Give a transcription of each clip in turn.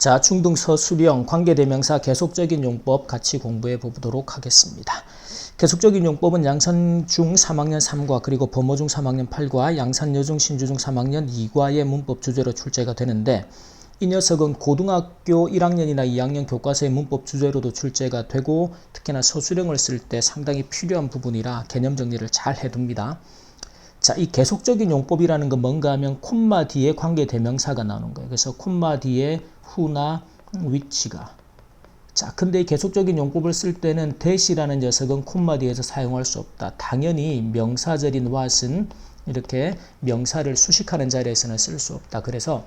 자, 중등서술형 관계대명사 계속적인 용법 같이 공부해 보도록 하겠습니다. 계속적인 용법은 양산중 3학년 3과 그리고 범어중 3학년 8과 양산여중 신주중 3학년 2과의 문법 주제로 출제가 되는데, 이 녀석은 고등학교 1학년이나 2학년 교과서의 문법 주제로도 출제가 되고 특히나 서술형을 쓸 때 상당히 필요한 부분이라 개념 정리를 잘 해둡니다. 자, 이 계속적인 용법이라는 건 뭔가 하면 콤마 뒤에 관계대명사가 나오는 거예요. 그래서 콤마 뒤에 who나 which가. 자, 근데 이 계속적인 용법을 쓸 때는 that이라는 녀석은 콤마 뒤에서 사용할 수 없다. 당연히 명사절인 what은 이렇게 명사를 수식하는 자리에서는 쓸 수 없다. 그래서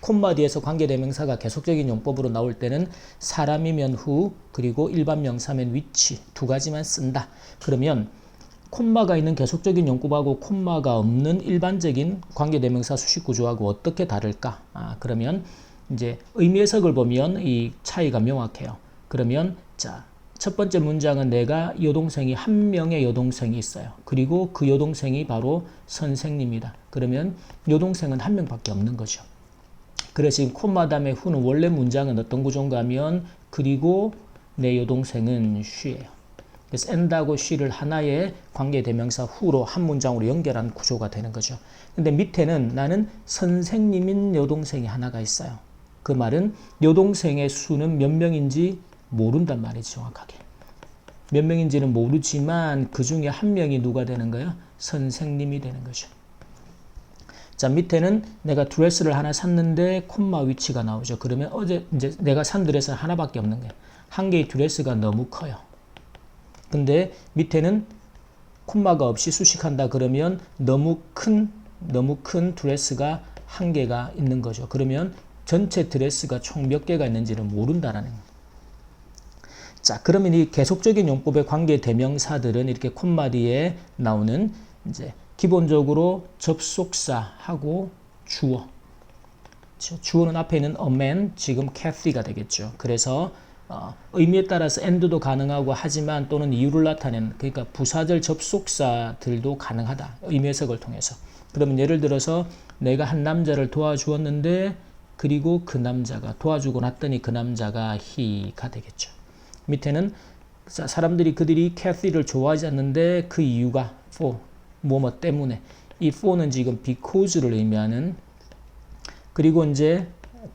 콤마 뒤에서 관계대명사가 계속적인 용법으로 나올 때는 사람이면 who, 그리고 일반 명사면 which 두 가지만 쓴다. 그러면 콤마가 있는 계속적인 용법하고 콤마가 없는 일반적인 관계대명사 수식구조하고 어떻게 다를까? 그러면 이제 의미 해석을 보면 이 차이가 명확해요. 그러면 자, 첫 번째 문장은 내가 여동생이 한 명의 여동생이 있어요. 그리고 그 여동생이 바로 선생님이다. 그러면 여동생은 한 명밖에 없는 거죠. 그래서 지금 콤마 다음에 who는 원래 문장은 어떤 구조인가 하면 그리고 내 여동생은 she예요. 그래서 and하고 she를 하나의 관계대명사 who로 한 문장으로 연결한 구조가 되는 거죠. 근데 밑에는 나는 선생님인 여동생이 하나가 있어요. 그 말은 여동생의 수는 몇 명인지 모른단 말이지, 정확하게. 몇 명인지는 모르지만 그 중에 한 명이 누가 되는 거예요? 선생님이 되는 거죠. 자, 밑에는 내가 드레스를 하나 샀는데 콤마 위치가 나오죠. 그러면 어제 이제 내가 산 드레스 하나밖에 없는 거예요. 한 개의 드레스가 너무 커요. 근데 밑에는 콤마가 없이 수식한다 그러면 너무 큰 드레스가 한 개가 있는 거죠. 그러면 전체 드레스가 총 몇 개가 있는지는 모른다라는 거예요. 자, 그러면 이 계속적인 용법의 관계 대명사들은 이렇게 콤마 뒤에 나오는 이제 기본적으로 접속사하고 주어. 주어는 앞에 있는 a man, 지금 Kathy가 되겠죠. 그래서 의미에 따라서 and도 가능하고 하지만 또는 이유를 나타내는, 그러니까 부사절 접속사들도 가능하다. 의미 해석을 통해서. 그러면 예를 들어서 내가 한 남자를 도와주었는데 그리고 그 남자가 도와주고 났더니 그 남자가 he가 되겠죠. 밑에는 사람들이 그들이 Kathy를 좋아하지 않는데 그 이유가 for, 뭐뭐 때문에. 이 for는 지금 because를 의미하는, 그리고 이제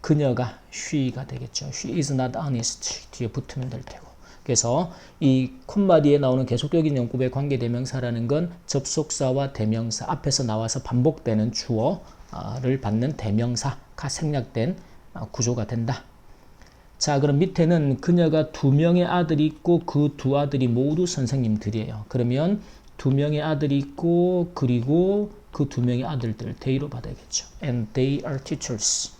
그녀가 she가 되겠죠. She is not honest. 뒤에 붙으면 될 테고. 그래서 이 콤마 뒤에 나오는 계속적인 용법의 관계대명사라는 건 접속사와 대명사, 앞에서 나와서 반복되는 주어를 받는 대명사가 생략된 구조가 된다. 자, 그럼 밑에는 그녀가 두 명의 아들이 있고 그 두 아들이 모두 선생님들이에요. 그러면 두 명의 아들이 있고 그리고 그 두 명의 아들들 they로 받아야겠죠. And they are teachers.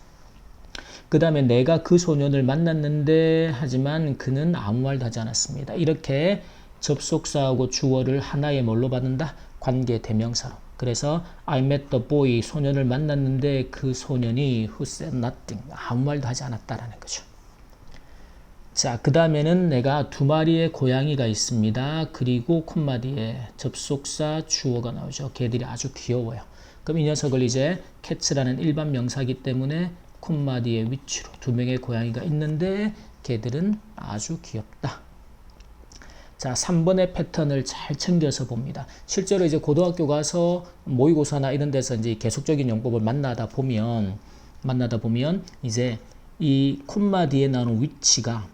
그 다음에 내가 그 소년을 만났는데 하지만 그는 아무 말도 하지 않았습니다. 이렇게 접속사하고 주어를 하나의 뭘로 받는다? 관계 대명사로. 그래서 I met the boy, 소년을 만났는데 그 소년이 who said nothing, 아무 말도 하지 않았다라는 거죠. 자, 그 다음에는 내가 두 마리의 고양이가 있습니다. 그리고 콤마 뒤에 접속사 주어가 나오죠. 걔들이 아주 귀여워요. 그럼 이 녀석을 이제 cat라는 일반 명사이기 때문에 콤마 뒤에 which로 두 명의 고양이가 있는데 걔들은 아주 귀엽다. 자, 3번의 패턴을 잘 챙겨서 봅니다. 실제로 이제 고등학교 가서 모의고사나 이런 데서 이제 계속적인 용법을 만나다 보면 이제 이 콤마 뒤에 나오는 위치가,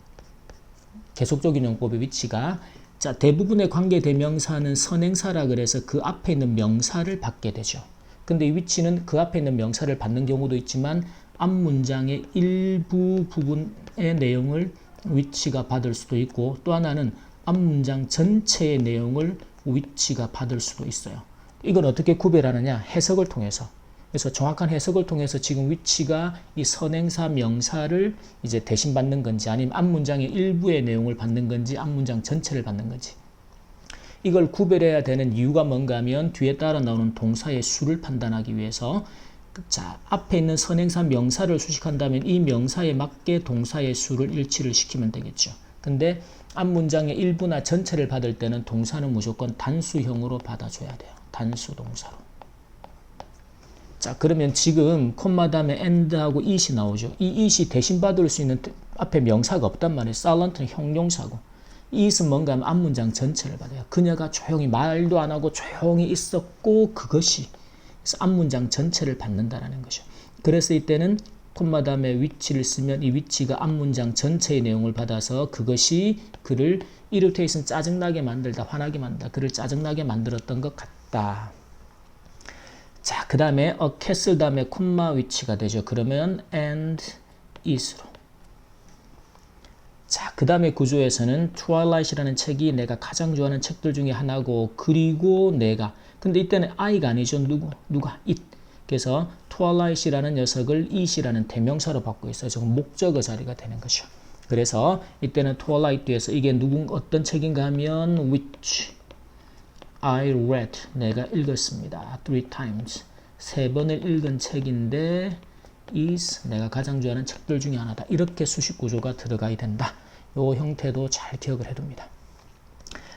계속적인 용법의 위치가, 자, 대부분의 관계대명사는 선행사라 그래서 그 앞에 있는 명사를 받게 되죠. 근데 이 위치는 그 앞에 있는 명사를 받는 경우도 있지만 앞 문장의 일부 부분의 내용을 위치가 받을 수도 있고, 또 하나는 앞 문장 전체의 내용을 위치가 받을 수도 있어요. 이건 어떻게 구별하느냐? 해석을 통해서. 그래서 정확한 해석을 통해서 지금 위치가 이 선행사 명사를 이제 대신 받는 건지 아니면 앞 문장의 일부의 내용을 받는 건지 앞 문장 전체를 받는 건지, 이걸 구별해야 되는 이유가 뭔가 하면 뒤에 따라 나오는 동사의 수를 판단하기 위해서, 자, 앞에 있는 선행사 명사를 수식한다면 이 명사에 맞게 동사의 수를 일치를 시키면 되겠죠. 근데 앞 문장의 일부나 전체를 받을 때는 동사는 무조건 단수형으로 받아줘야 돼요. 단수 동사로. 자, 그러면 지금 콤마 다음에 and하고 it이 나오죠. 이 it이 대신 받을 수 있는 앞에 명사가 없단 말이에요. silent는 형용사고. it은 뭔가 하면 앞문장 전체를 받아요. 그녀가 조용히 말도 안 하고 조용히 있었고 그것이. 그래서 앞문장 전체를 받는다라는 거죠. 그래서 이때는 콤마 다음에 which를 쓰면 이 which가 앞문장 전체의 내용을 받아서 그것이 그를 irritation 짜증나게 만들다, 화나게 만들다, 그를 짜증나게 만들었던 것 같다. 자, 그 다음에 a castle 다음에 콤마 which가 되죠. 그러면 and is로. 자, 그 다음에 구조에서는 Twilight이라는 책이 내가 가장 좋아하는 책들 중에 하나고 그리고 내가 근데 이때는 I가 아니죠. 누가? it. 그래서 Twilight이라는 녀석을 it이라는 대명사로 바꾸고 있어요. 지금 목적어 자리가 되는 거죠. 그래서 이때는 Twilight 뒤에서 이게 어떤 책인가 하면 which I read 내가 읽었습니다. 3 times 3번을 읽은 책인데 is 내가 가장 좋아하는 책들 중에 하나다. 이렇게 수식 구조가 들어가야 된다. 요 형태도 잘 기억을 해둡니다.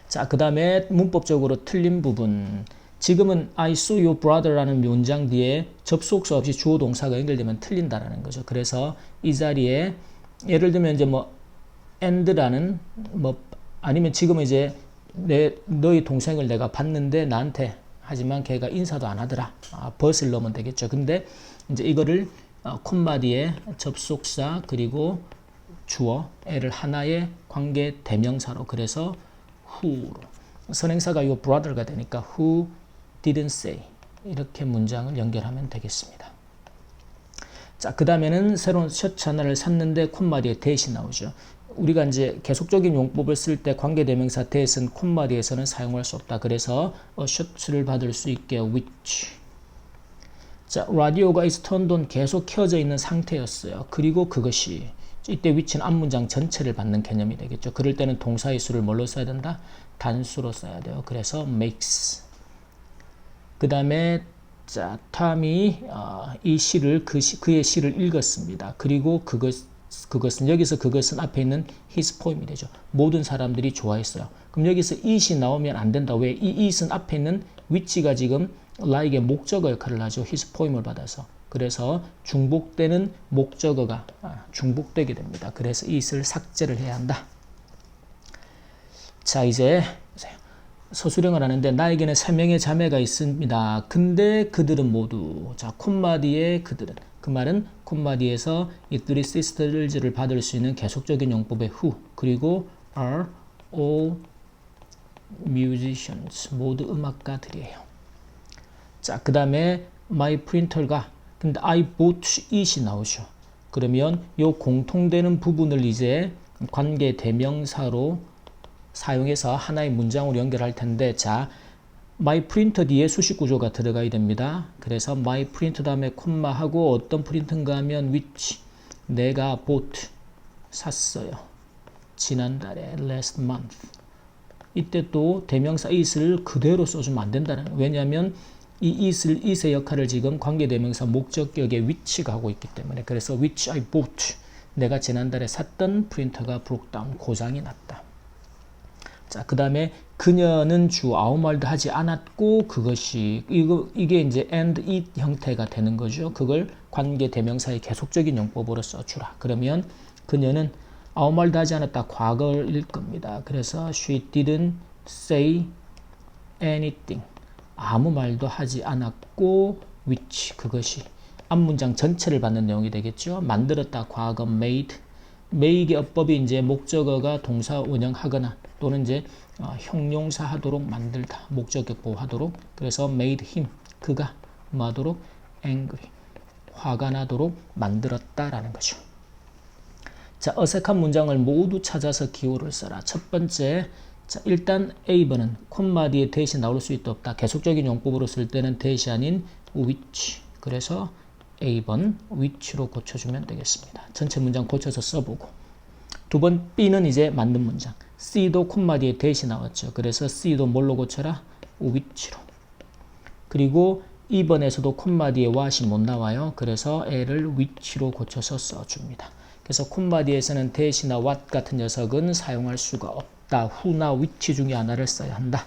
자, 그 다음에 문법적으로 틀린 부분. 지금은 I saw your brother라는 문장 뒤에 접속사 없이 주어 동사가 연결되면 틀린다라는 거죠. 그래서 이 자리에 예를 들면 이제 뭐 and라는 뭐 아니면 지금은 이제 너희 동생을 내가 봤는데 나한테 하지만 걔가 인사도 안 하더라. but을 넣으면 되겠죠. 근데 이제 이거를 콤마 뒤에 접속사 그리고 주어 애를 하나의 관계 대명사로 그래서 who로 선행사가 요 brother가 되니까 who didn't say 이렇게 문장을 연결하면 되겠습니다. 자, 그 다음에는 새로운 셔츠 하나를 샀는데 콤마 뒤에 대시 나오죠. 우리가 이제 계속적인 용법을 쓸 때 관계대명사 that은 콤마 뒤에서는 사용할 수 없다. 그래서 셔츠를 받을 수 있게 which. 자, 라디오가 is turned on 계속 켜져 있는 상태였어요. 그리고 그것이 이때 which는 앞문장 전체를 받는 개념이 되겠죠. 그럴 때는 동사의 수를 뭘로 써야 된다? 단수로 써야 돼요. 그래서 makes. 그 다음에 자, 탐이 이 시를 그의 시를 읽었습니다. 그리고 그것은 여기서 그것은 앞에 있는 his poem이 되죠. 모든 사람들이 좋아했어요. 그럼 여기서 it이 나오면 안 된다. 왜? 이 it은 앞에 있는 which가 지금 like의 목적어 역할을 하죠. his poem을 받아서. 그래서 중복되는 목적어가 중복되게 됩니다. 그래서 it을 삭제를 해야 한다. 자, 이제 서술형을 하는데 나에게는 3명의 자매가 있습니다. 근데 그들은 모두 자, 콤마 뒤에 그들은 그 말은 콤마 뒤에서 이 three sisters를 받을 수 있는 계속적인 용법의 who 그리고 are all musicians 모두 음악가들이에요. 자, 그 다음에 my printer가 근데 I bought it이 나오죠. 그러면 요 공통되는 부분을 이제 관계 대명사로 사용해서 하나의 문장으로 연결할 텐데 자, my printer 뒤에 수식 구조가 들어가야 됩니다. 그래서 my printer 다음에 콤마하고 어떤 프린트인가 하면 which 내가 bought 샀어요. 지난달에 last month 이때 또 대명사 it을 그대로 써주면 안 된다는 왜냐하면 이 it의 역할을 지금 관계대명사 목적격의 which가 하고 있기 때문에 그래서 which I bought 내가 지난달에 샀던 프린터가 broke down 고장이 났다. 자, 그 다음에 그녀는 주 아무 말도 하지 않았고 그것이 이게 이제 and it 형태가 되는 거죠. 그걸 관계 대명사의 계속적인 용법으로 써주라. 그러면 그녀는 아무 말도 하지 않았다. 과거일 겁니다. 그래서 she didn't say anything. 아무 말도 하지 않았고 which 그것이 앞문장 전체를 받는 내용이 되겠죠. 만들었다. 과거 made. make의 어법이 이제 목적어가 동사 원형하거나 또는 이제 형용사 하도록 만들다. 목적격 보호하도록. 그래서 made him. 그가 뭐 하도록? angry. 화가 나도록 만들었다라는 거죠. 자, 어색한 문장을 모두 찾아서 기호를 써라. 첫 번째, 자, 일단 A번은 콤마 뒤에 대시 나올 수 있다 없다. 계속적인 용법으로 쓸 때는 대시 아닌 which. 그래서 A번 which로 고쳐주면 되겠습니다. 전체 문장 고쳐서 써보고. 두 번 B는 이제 맞는 문장. C도 콤마 뒤에 대시 나왔죠. 그래서 C도 뭘로 고쳐라? which로. 그리고 2번에서도 콤마 뒤에 what이 못 나와요. 그래서 L을 which로 고쳐서 써줍니다. 그래서 콤마 뒤에서는 대시나 what 같은 녀석은 사용할 수가 없다. who나 which 중에 하나를 써야 한다.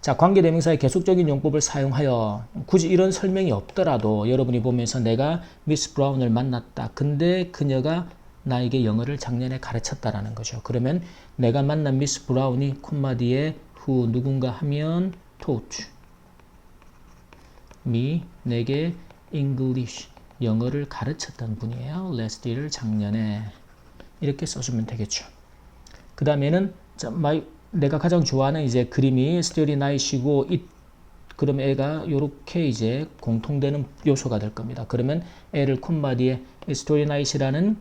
자, 관계대명사의 계속적인 용법을 사용하여 굳이 이런 설명이 없더라도 여러분이 보면서 내가 미스 브라운을 만났다. 근데 그녀가 나에게 영어를 작년에 가르쳤다라는 거죠. 그러면 내가 만난 미스 브라운이 콤마 뒤에 who 누군가 하면 taught me 내게 English 영어를 가르쳤던 분이에요. last year 작년에 이렇게 써주면 되겠죠. 그 다음에는 내가 가장 좋아하는 이제 그림이 Starry Night이고 그럼 애가 이렇게 이제 공통되는 요소가 될 겁니다. 그러면 애를 콤마 뒤에 Starry Night이라는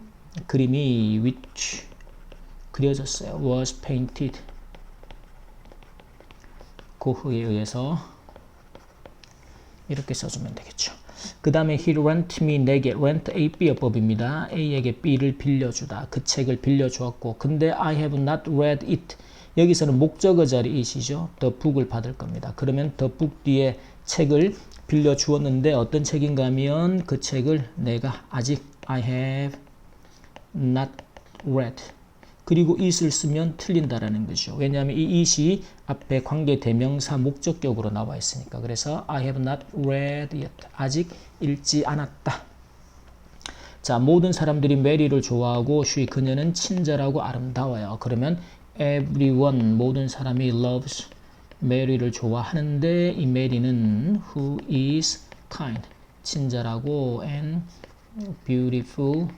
그림이 which 그려졌어요. was painted 고흐에 의해서 이렇게 써주면 되겠죠. 그 다음에 he lent me 내게 rent A B어법입니다. A에게 B를 빌려주다. 그 책을 빌려주었고 근데 I have not read it 여기서는 목적어 자리 it이죠. the book을 받을 겁니다. 그러면 the book 뒤에 책을 빌려주었는데 어떤 책인가 하면 그 책을 내가 아직 I have not read 그리고 it을 쓰면 틀린다라는 거죠. 왜냐하면 이 it이 앞에 관계 대명사 목적격으로 나와 있으니까. 그래서 I have not read yet. 아직 읽지 않았다. 자, 모든 사람들이 메리를 좋아하고 그녀는 친절하고 아름다워요. 그러면 everyone 모든 사람이 loves 메리를 좋아하는데 이 메리는 who is kind 친절하고 and beautiful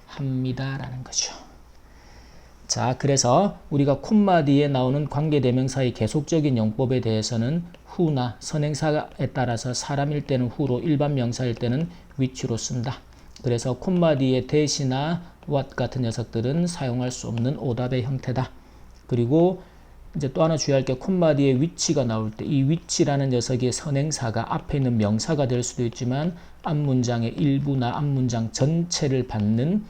합니다라는 거죠. 자, 그래서 우리가 콤마 뒤에 나오는 관계대명사의 계속적인 용법에 대해서는 who나 선행사에 따라서 사람일 때는 who로 일반 명사일 때는 which로 쓴다. 그래서 콤마 뒤에 that이나 what 같은 녀석들은 사용할 수 없는 오답의 형태다. 그리고 이제 또 하나 주의할 게 콤마 뒤에 which가 나올 때 이 which라는 녀석의 선행사가 앞에 있는 명사가 될 수도 있지만 앞문장의 일부나 앞문장 전체를 받는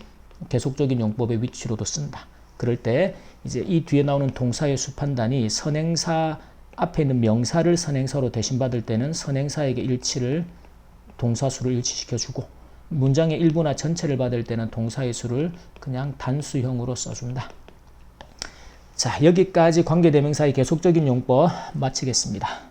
계속적인 용법의 which로도 쓴다. 그럴 때 이제 이 뒤에 나오는 동사의 수판단이 선행사 앞에 있는 명사를 선행사로 대신받을 때는 선행사에게 일치를 동사수를 일치시켜주고 문장의 일부나 전체를 받을 때는 동사의 수를 그냥 단수형으로 써준다. 자, 여기까지 관계대명사의 계속적인 용법 마치겠습니다.